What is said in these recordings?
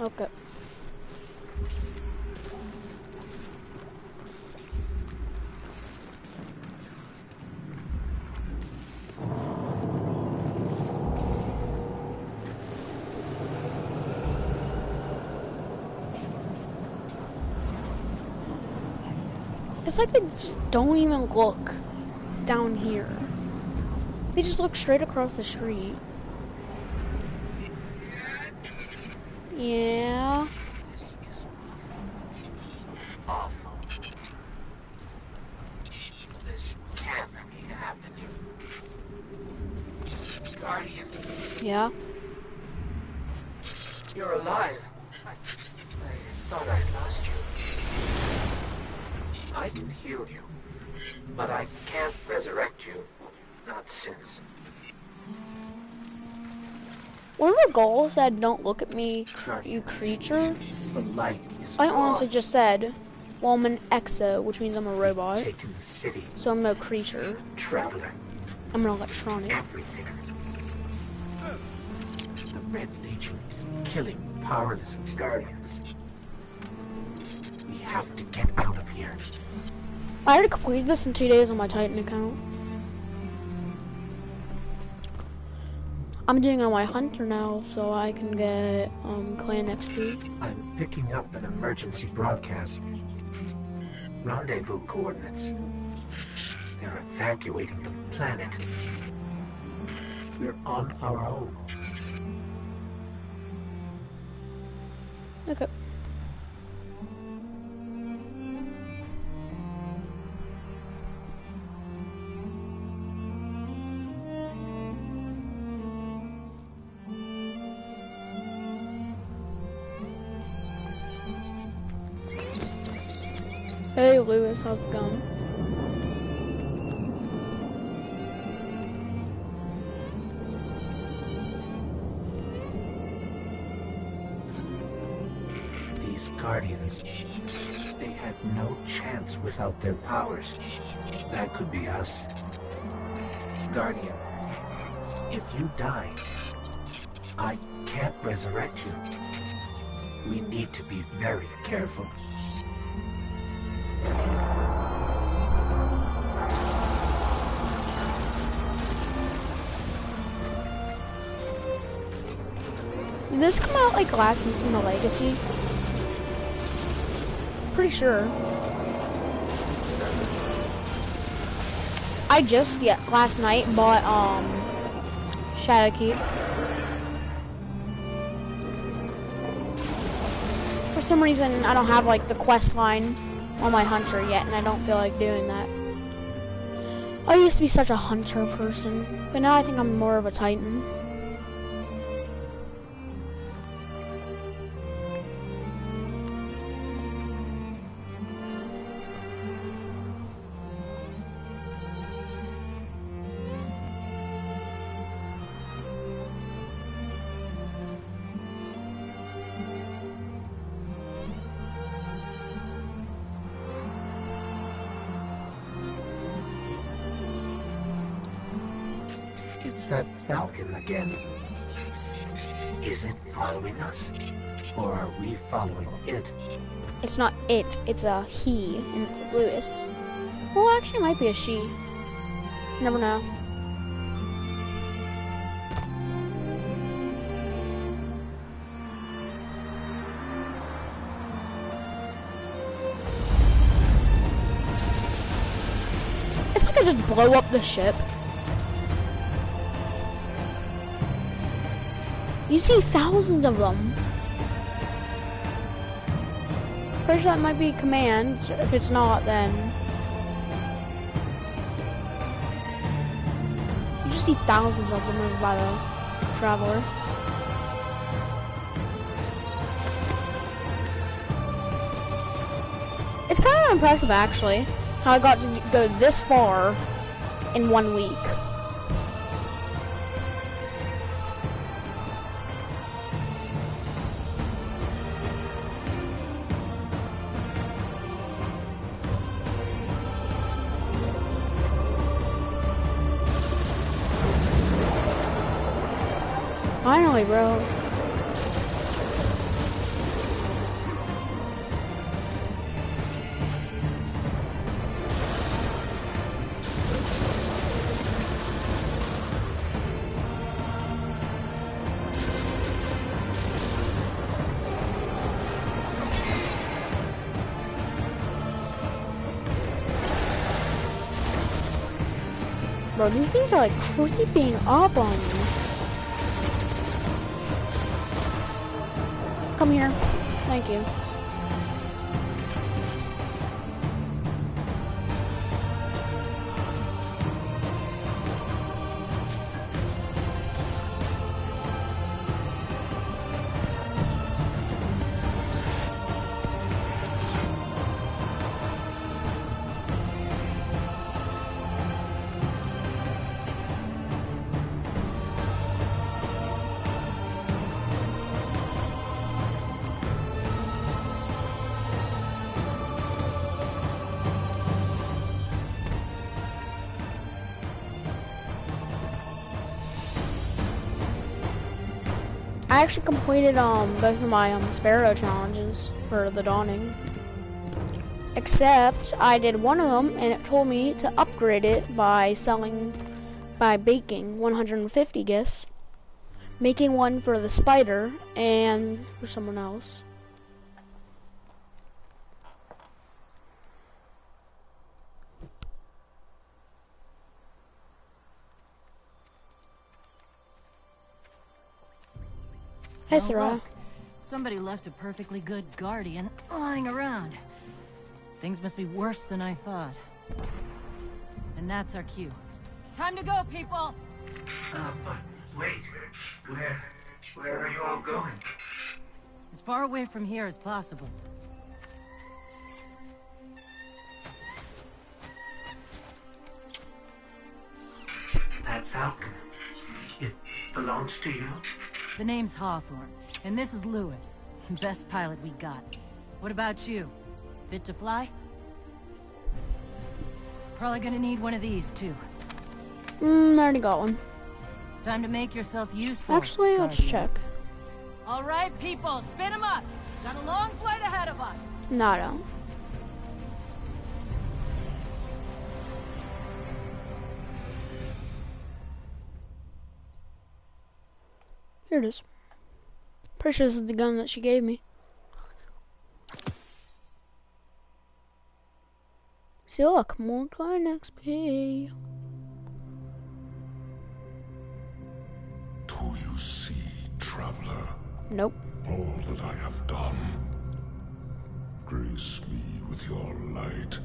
Okay. It's like they just don't even look down here. They just look straight across the street. Yeah. This can't be happening. Guardian, Yeah. you're alive. I thought I lost you. I can heal you, but I can't resurrect you. Not since. One of the goals said, "Don't look at me, you creature." The light is I honestly gone. just said, well, I'm an exo, which means I'm a robot. Taken the city, So I'm no creature. traveler, I'm an electronic. everything. The Red Legion is killing powerless guardians. We have to get out of here. I already completed this in 2 days on my Titan account. I'm doing it on my Hunter now, so I can get Clan XP. I'm picking up an emergency broadcast. Rendezvous coordinates. They're evacuating the planet. We're on our own. Okay. Hey Lewis, how's it going? These guardians, they had no chance without their powers. That could be us. Guardian, if you die, I can't resurrect you. We need to be very careful. Did this come out like last season of Legacy? Pretty sure. I just last night bought Shadowkeep. For some reason I don't have like the quest line on my Hunter yet, and I don't feel like doing that. I used to be such a Hunter person, but now I think I'm more of a Titan. It's that Falcon again. Is it following us? Or are we following it? It's not it, it's a he, and it's Lewis. Well, actually, it might be a she. You never know. It's like I just blow up the ship. You see thousands of them. Pretty sure that might be commands. If it's not, then you just see thousands of them over by the Traveler. It's kind of impressive, actually, how I got to go this far in 1 week. Finally, bro. Bro, these things are like creeping up on me. Come here. Thank you. I actually completed both of my Sparrow challenges for the Dawning. Except I did one of them and it told me to upgrade it by baking 150 gifts, making one for the spider and for someone else. Hey, Sarah. Look, somebody left a perfectly good guardian lying around. Things must be worse than I thought. And that's our cue. Time to go, people! But wait. Where are you all going? As far away from here as possible. That Falcon, it belongs to you? The name's Hawthorne, and this is Lewis. Best pilot we got. What about you? Fit to fly? Probably gonna need one of these, too. I already got one. Time to make yourself useful. Actually, let's check. All right, people, spin them up. Got a long flight ahead of us. No, I don't. Here it is. Pretty sure this is the gun that she gave me. See, look, more gun XP. Do you see, traveler? Nope. All that I have done. Grace me with your light.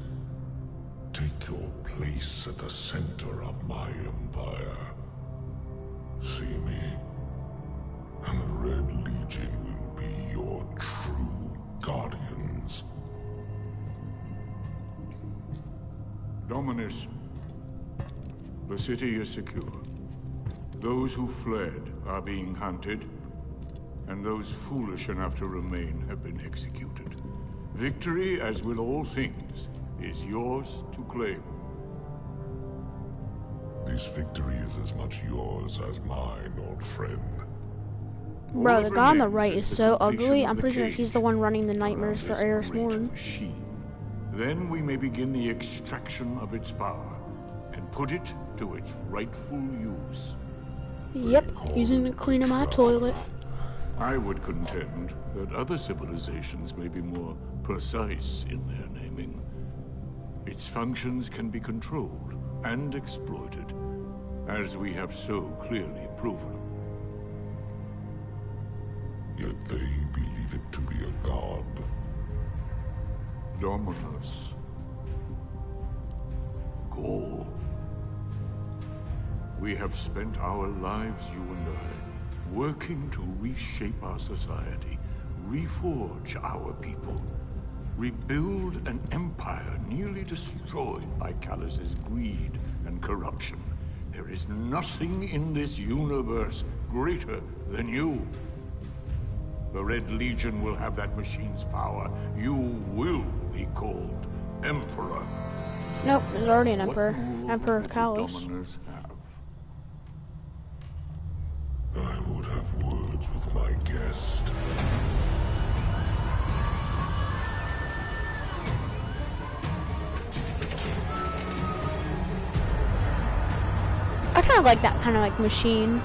Take your place at the center of my empire. See me, and the Red Legion will be your true guardians. Dominus, the city is secure. Those who fled are being hunted, and those foolish enough to remain have been executed. Victory, as with all things, is yours to claim. This victory is as much yours as mine, old friend. Bro, the guy on the right is so ugly. I'm pretty sure he's the one running the nightmares for Eris Morn. Then we may begin the extraction of its power, and put it to its rightful use. Yep, using to clean my toilet. I would contend that other civilizations may be more precise in their naming. Its functions can be controlled and exploited, as we have so clearly proven. Yet they believe it to be a god. Dominus. Gaul. We have spent our lives, you and I, working to reshape our society, reforge our people, rebuild an empire nearly destroyed by Callus's greed and corruption. There is nothing in this universe greater than you. The Red Legion will have that machine's power. You will be called Emperor. Nope, there's already an Emperor. Emperor Callus. Dominers have. I would have words with my guest. I kind of like that kind of like machine.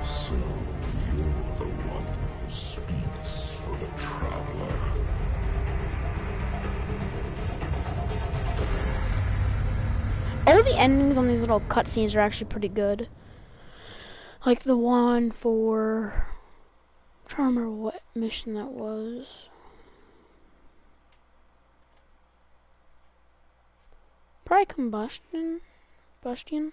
So you're the one who speaks for the traveler. All the endings on these little cutscenes are actually pretty good. Like the one for... I'm trying to remember what mission that was. Probably Combustion? Combustion?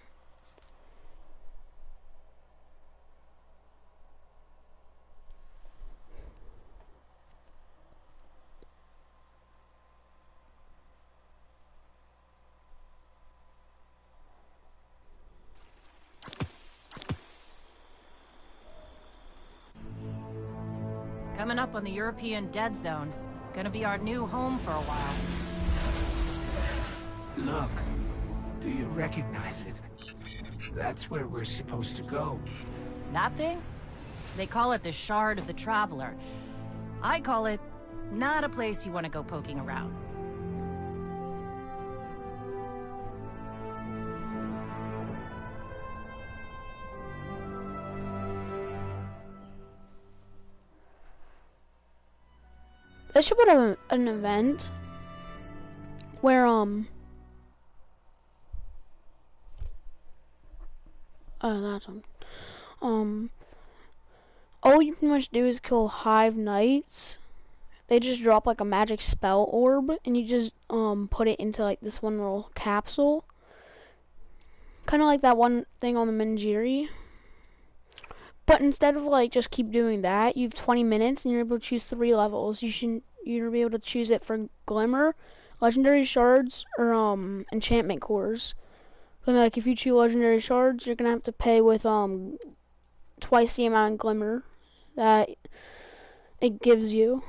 Coming up on the European Dead Zone. Gonna be our new home for a while. Look, do you recognize it? That's where we're supposed to go. That thing? They call it the Shard of the Traveler. I call it not a place you want to go poking around. They should put an event where oh, that's one. All you pretty much do is kill Hive Knights. They just drop like a magic spell orb, and you just put it into like this one little capsule, kind of like that one thing on the Manjiri. But instead of like just keep doing that, you have 20 minutes and you're able to choose 3 levels. You'll be able to choose it for Glimmer, Legendary Shards, or Enchantment Cores. But like if you choose Legendary Shards, you're gonna have to pay with twice the amount of Glimmer that it gives you.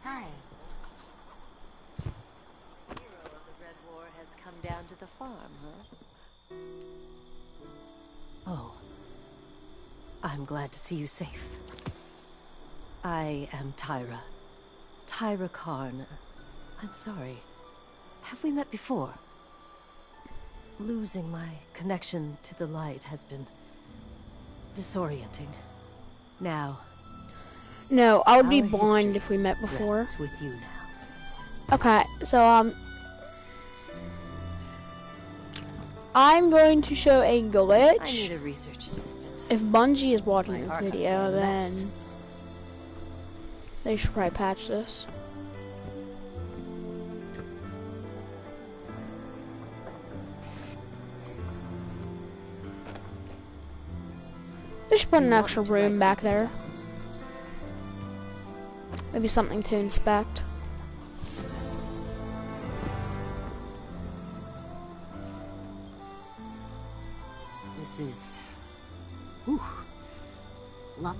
Hi. Hero of the Red War has come down to the farm, huh? Oh. I'm glad to see you safe. I am Tyra. Tyra Karn. I'm sorry. Have we met before? Losing my connection to the light has been disorienting. Now, No, I would be our blind history if we met before. rests with you now. Okay, so I'm going to show a I need glitch. a research assistant. If Bungie is watching My this archives are video, a then mess. they should probably patch this. They should put Do an you want extra me to write room back something there. down? Maybe something to inspect. This is... Whew. Bye.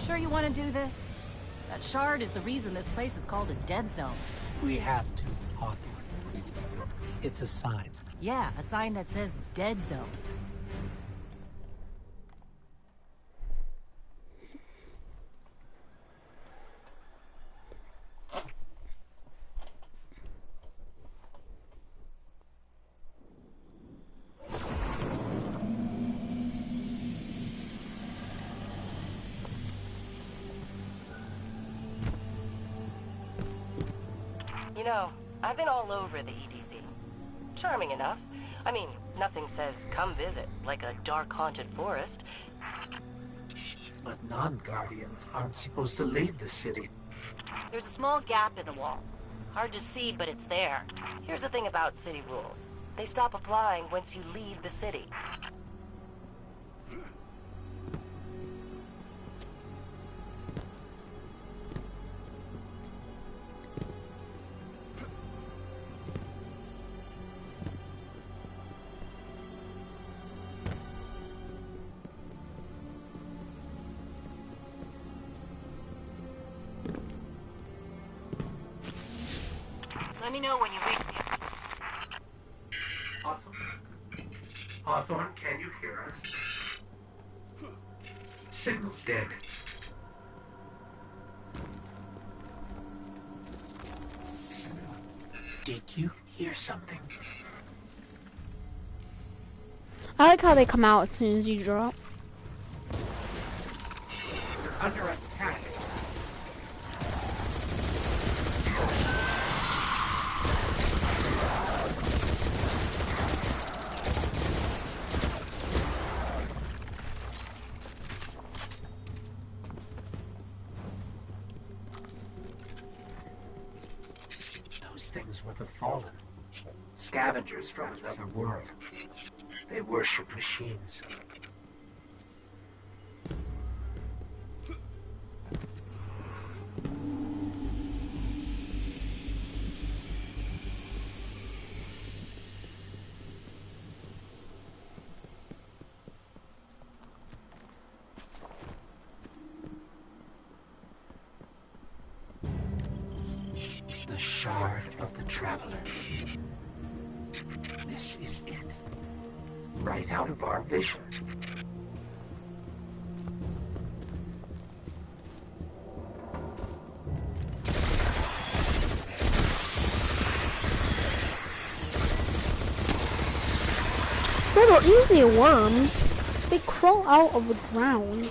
Sure you want to do this? That shard is the reason this place is called a dead zone. We have to, Hawthorne. It's a sign. Yeah, a sign that says dead zone. You know, I've been all over the EDZ. Charming enough. I mean, nothing says come visit like a dark haunted forest. But non-Guardians aren't supposed to leave the city. There's a small gap in the wall. Hard to see, but it's there. Here's the thing about city rules. They stop applying once you leave the city. Let me know when you reach me. Hawthorne, can you hear us? Signal's dead. Did you hear something? I like how they come out as soon as you drop. You're under attack. Things were the Fallen. Scavengers from another world. They worship machines. The Shard of the Traveler. This is it. Right out of our vision. They're easy worms. They crawl out of the ground.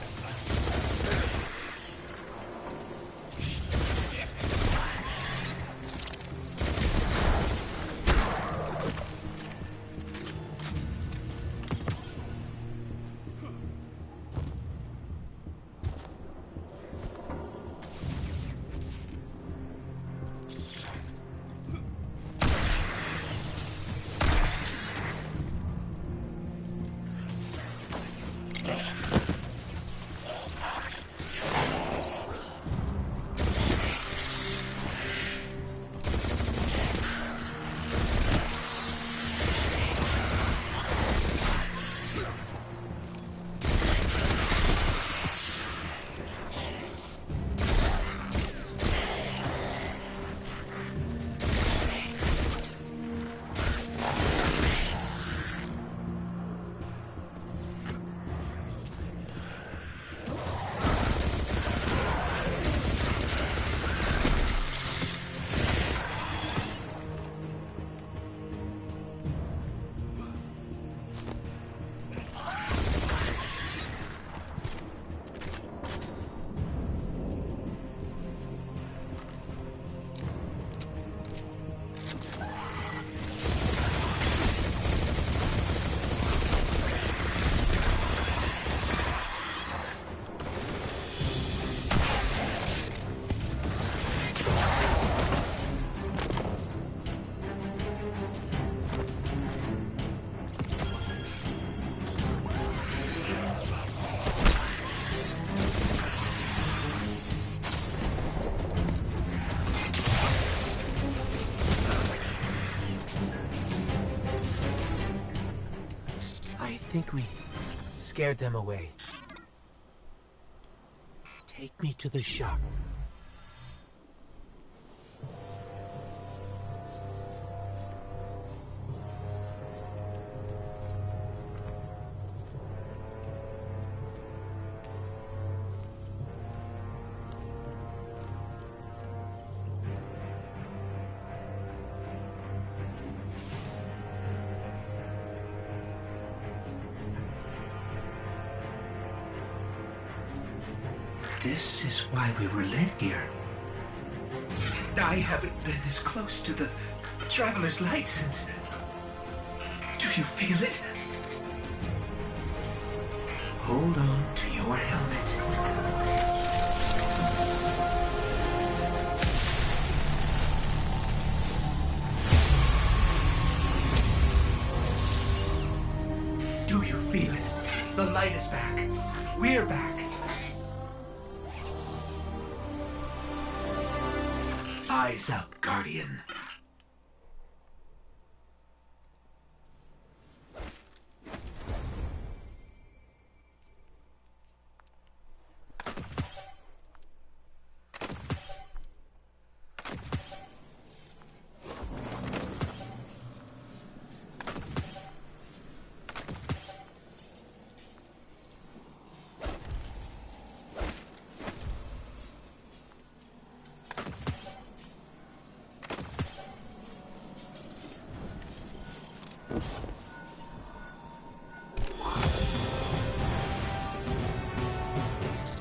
I think we scared them away. Take me to the shop. This is why we were led here. I haven't been this close to the Traveler's Light since... Do you feel it? Hold on to your your helmet. Do you feel it? The light is back. We're back. Eyes up, Guardian.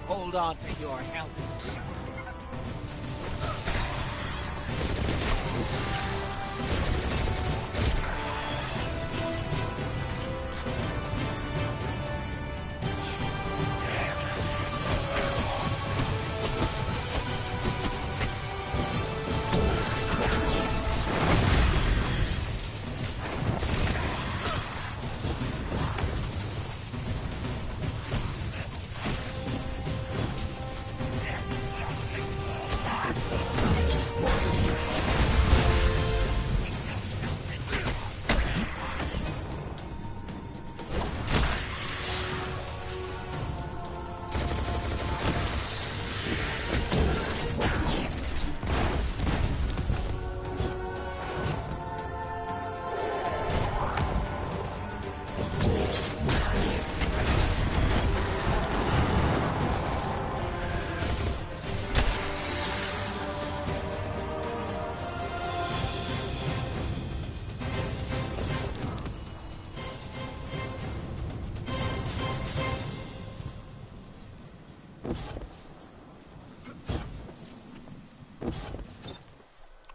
Hold on to your helmet.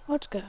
Let's go.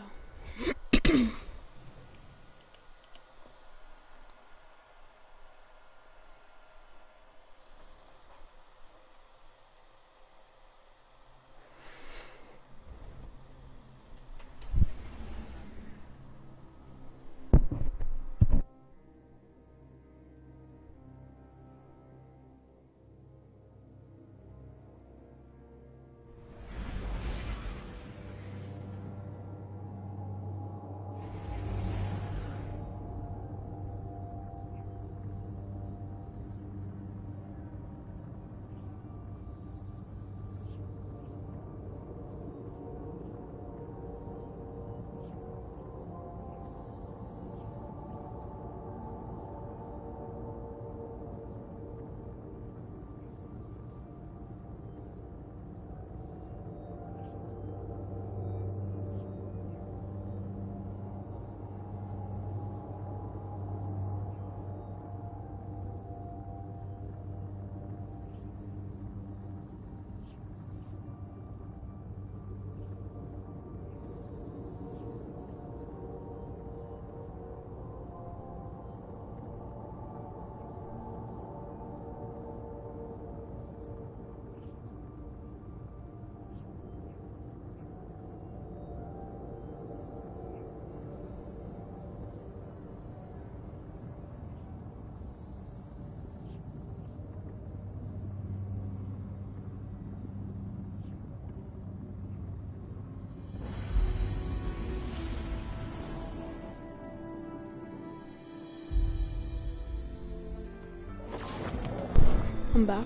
I'm back.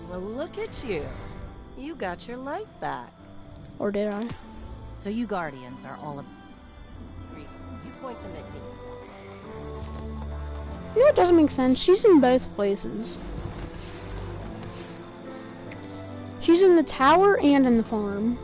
Well, look at you. You got your light back. Or did I? So you Guardians are all You point them at me. You know, it doesn't make sense. She's in both places. She's in the tower and in the farm.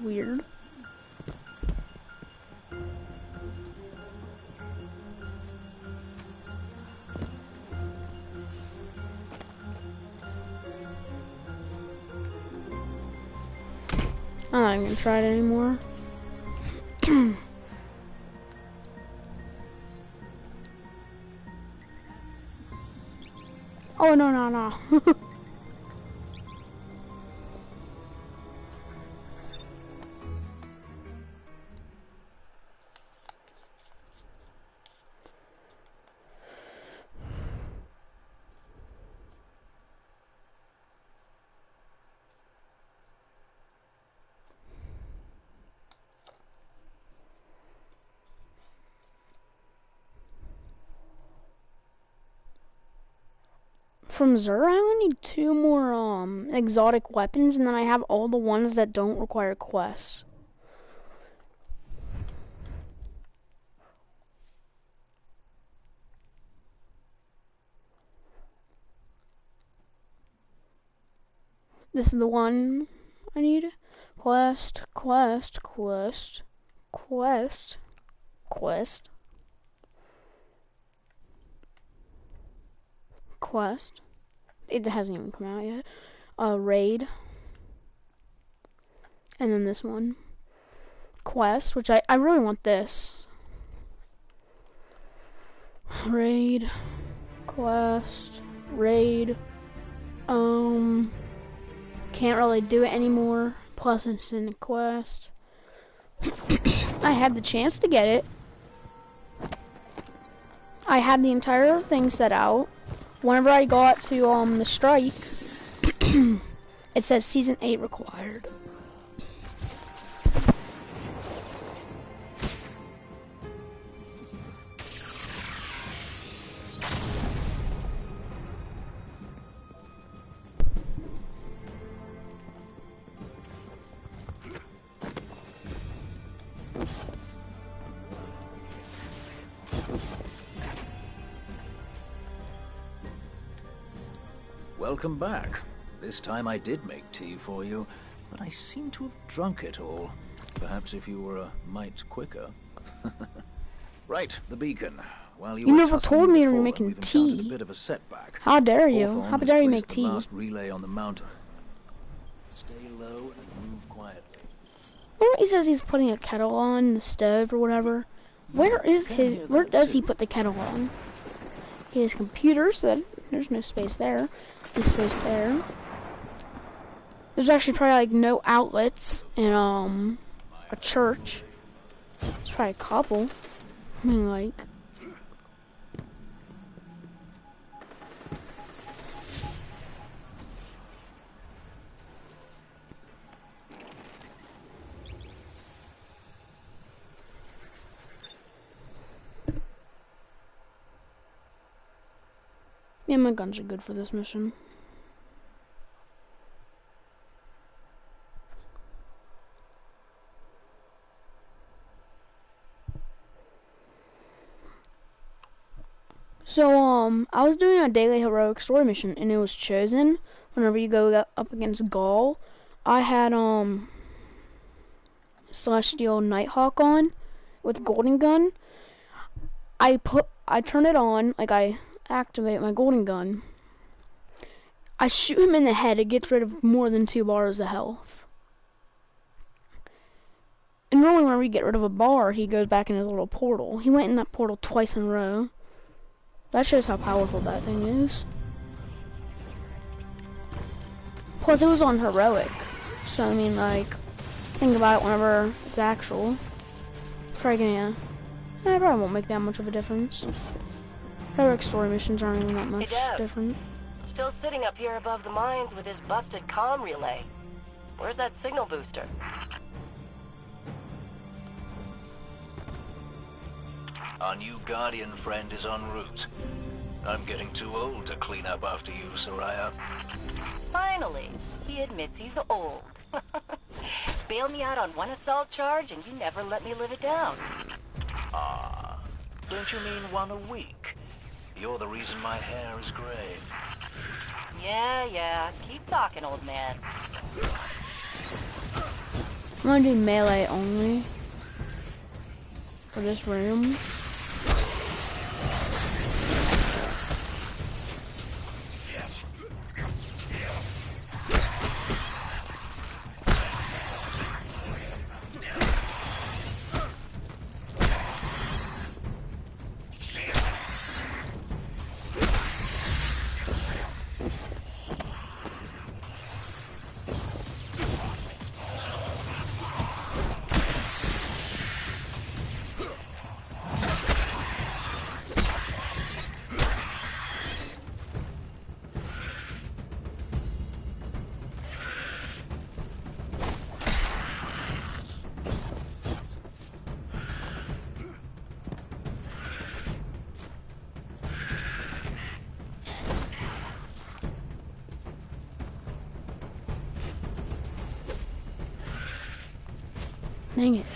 weird. I'm not even gonna try it anymore. Oh, no. From Xur, I only need 2 more exotic weapons, and then I have all the ones that don't require quests. This is the one I need. Quest. It hasn't even come out yet. Raid. And then this one. Quest, which I really want this. Raid. Quest. Raid. Can't really do it anymore. Plus it's in a quest. I had the chance to get it. I had the entire thing set out. Whenever I got to the strike, it says season 8 required. Welcome back. This time I did make tea for you, but I seem to have drunk it all. Perhaps if you were a mite quicker. Right, the beacon. While You never told me you were making we've tea. encountered a bit of a setback. How dare you? Hawthorne How has dare you placed make the tea? last relay on the mountain. Stay low and move quietly. Remember he says he's putting a kettle on the stove or whatever? Where does he put the kettle on? He has computers, so there's no space there. No space there. There's actually probably like no outlets in a church. There's probably a couple. I mean, like. Yeah, my guns are good for this mission. So, I was doing a daily heroic story mission, and it was chosen whenever you go up against Gaul. I had, Celestial Nighthawk on with Golden Gun. I turn it on, like I activate my Golden Gun. I shoot him in the head. It gets rid of more than 2 bars of health. And normally whenever you get rid of a bar, he goes back in his little portal. He went in that portal twice in a row. That shows how powerful that thing is. Plus, it was on heroic. So, I mean, like, think about it whenever it's actual. Probably won't make that much of a difference. Heroic story missions aren't even that much different. Still sitting up here above the mines with his busted comm relay. Where's that signal booster? Our new Guardian friend is en route. I'm getting too old to clean up after you, Soraya. Finally, he admits he's old. Bail me out on one assault charge and you never let me live it down. Ah, don't you mean 1 a week? You're the reason my hair is gray. Yeah, keep talking, old man. gonna do melee only for this room. Dang it.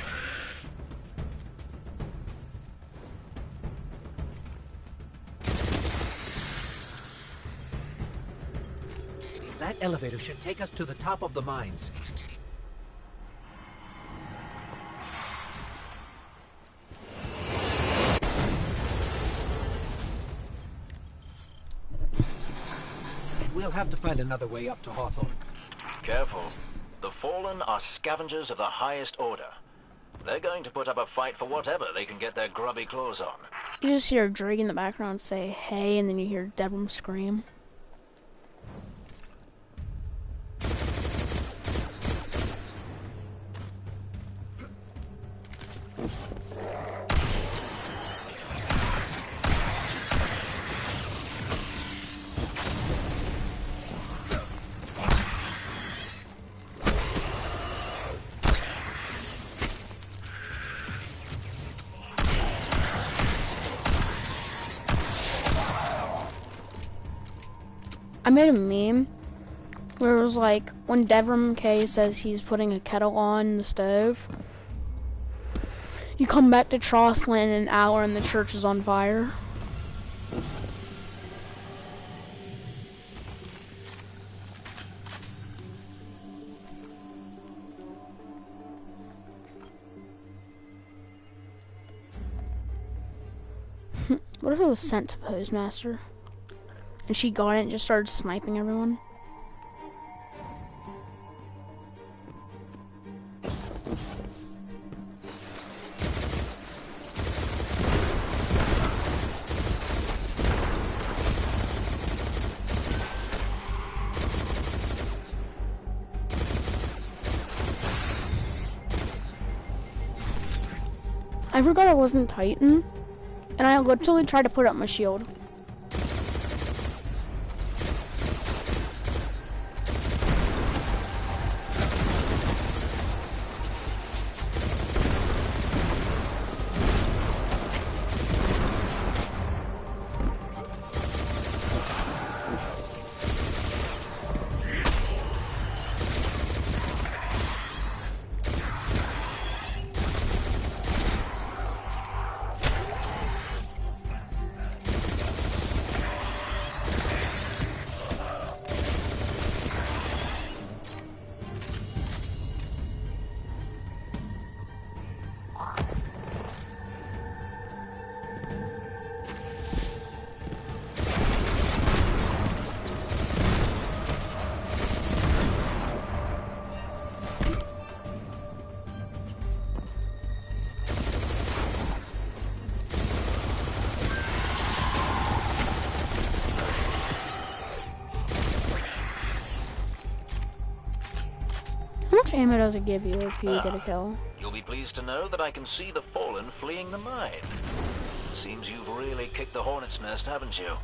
That elevator should take us to the top of the mines. We'll have to find another way up to Hawthorne. Careful. The Fallen are scavengers of the highest order. They're going to put up a fight for whatever they can get their grubby claws on. You just hear Drake in the background say, hey, and then you hear Devrim scream. I made a meme where it was like, when Devrim K says he's putting a kettle on the stove, you come back to Trostland in an hour and the church is on fire. What if it was sent to Postmaster? And she got it and just started sniping everyone. I forgot I wasn't Titan, and I literally tried to put up my shield. How much ammo does it give you if you get a kill? You'll be pleased to know that I can see the Fallen fleeing the mine. Seems you've really kicked the hornet's nest, haven't you?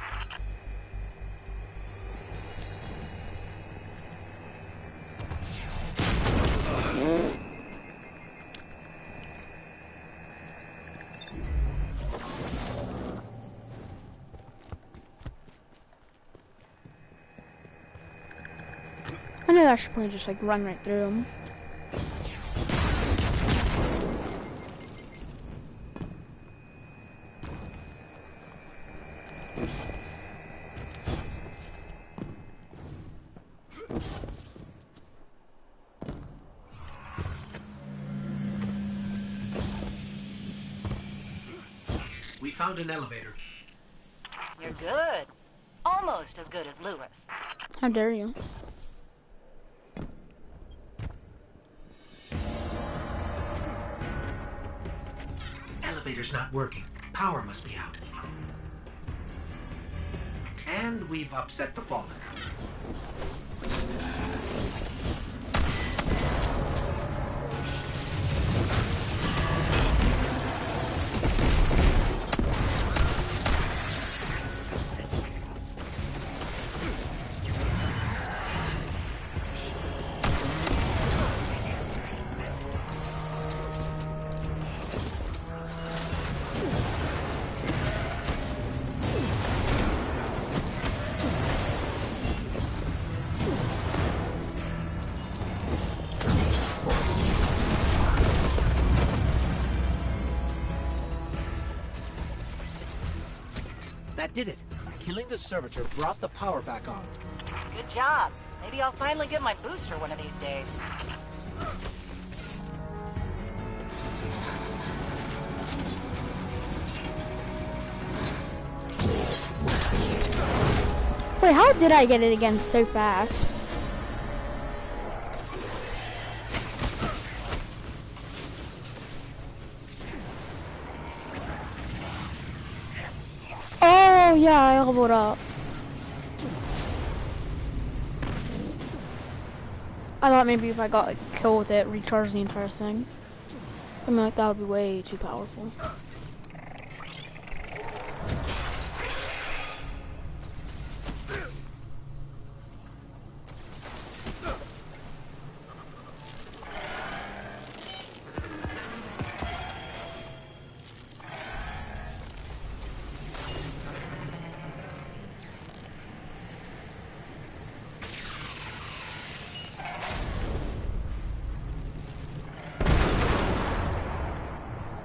I know I should probably just like run right through them. found an elevator. You're good. Almost as good as Lewis. How dare you? Elevator's not working. Power must be out. And we've upset the Fallen. That did it. Killing the servitor brought the power back on. Good job. Maybe I'll finally get my booster one of these days. Wait, how did I get it again so fast? Oh yeah, I leveled up. I thought maybe if I got a kill with it, recharge the entire thing. I mean, like, that would be way too powerful.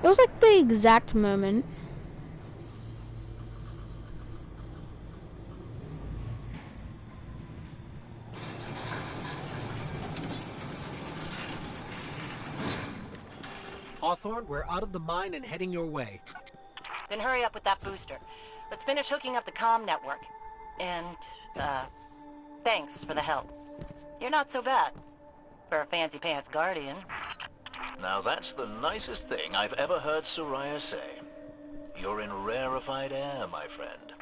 It was like the exact moment. Hawthorne, we're out of the mine and heading your way. Then hurry up with that booster. Let's finish hooking up the comm network. And, thanks for the help. You're not so bad. For a fancy pants guardian. Now that's the nicest thing I've ever heard Soraya say. You're in rarefied air, my friend.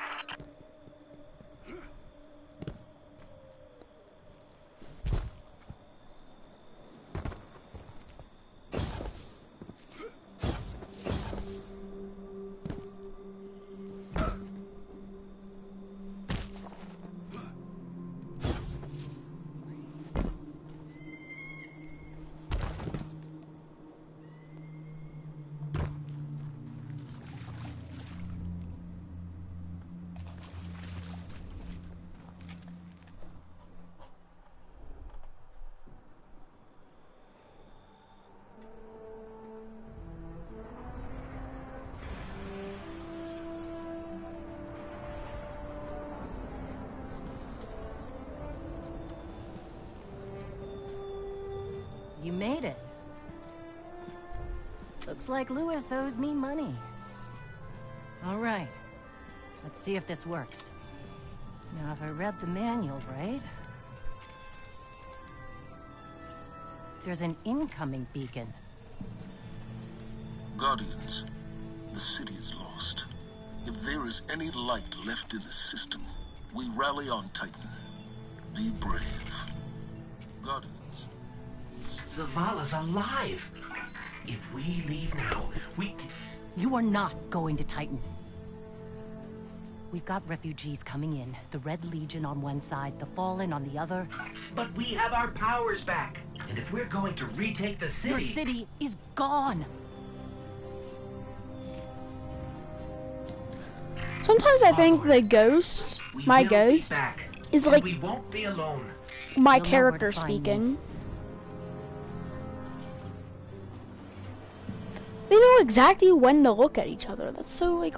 You made it. Looks like Lewis owes me money. All right. Let's see if this works. Now, if I read the manual right... There's an incoming beacon. Guardians, the city is lost. If there is any light left in the system, we rally on Titan. Be brave. Guardians. Zavala's alive! If we leave now, we... You are not going to Titan. We've got refugees coming in. The Red Legion on one side, the Fallen on the other. But we have our powers back. And if we're going to retake the city... Your city is gone! Sometimes I think the ghost, my ghost, is like we won't be alone. my You'll know character where to find me. speaking. They know exactly when to look at each other. That's so like...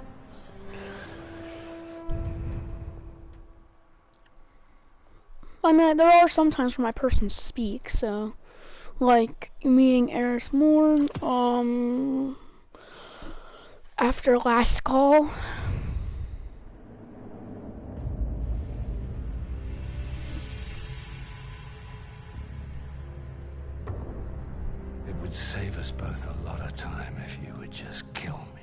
I mean, there are some times where my person speaks, so... Like, meeting Eris Morn, After last call, It would save us both a lot of time if you would just kill me.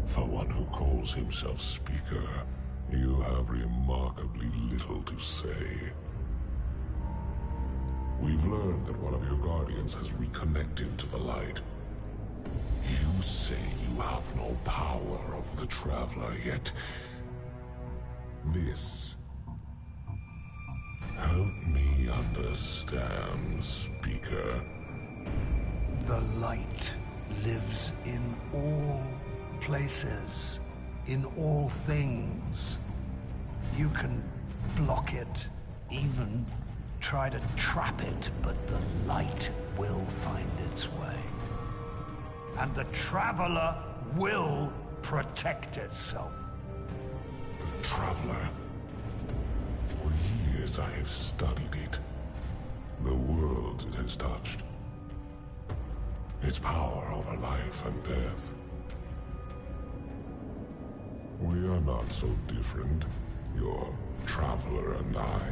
For one who calls himself Speaker, you have remarkably little to say. We've learned that one of your guardians has reconnected to the light. You say you have no power over the Traveler, yet... this... help me understand, Speaker. The light lives in all places, in all things. You can block it, even try to trap it, but the light will find its way. And the Traveler will protect itself. The Traveler. For years I have studied it. The worlds it has touched. Its power over life and death. We are not so different, your Traveler and I.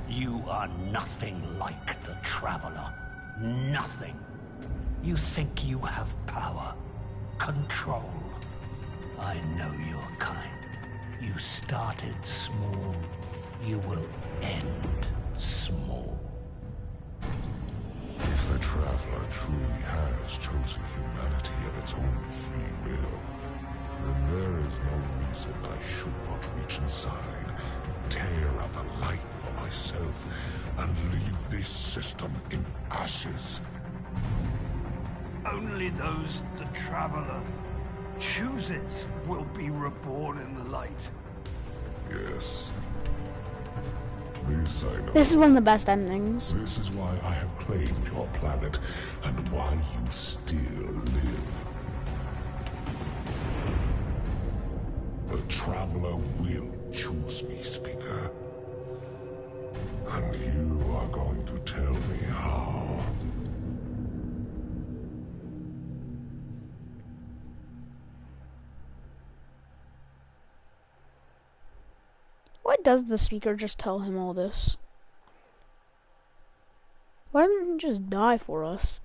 You are nothing like the Traveler. Nothing. You think you have power, control. I know your kind. You started small. You will end small. If the Traveler truly has chosen humanity of its own free will, then there is no reason I should not reach inside, tear out the light for myself, and leave this system in ashes. Only those the Traveler chooses will be reborn in the light. Yes. This I know. this is one of the best endings. This is why I have claimed your planet, and why you still live. The Traveler will choose me, Speaker. And you are going to tell me how. Why does the Speaker just tell him all this? Why doesn't he just die for us?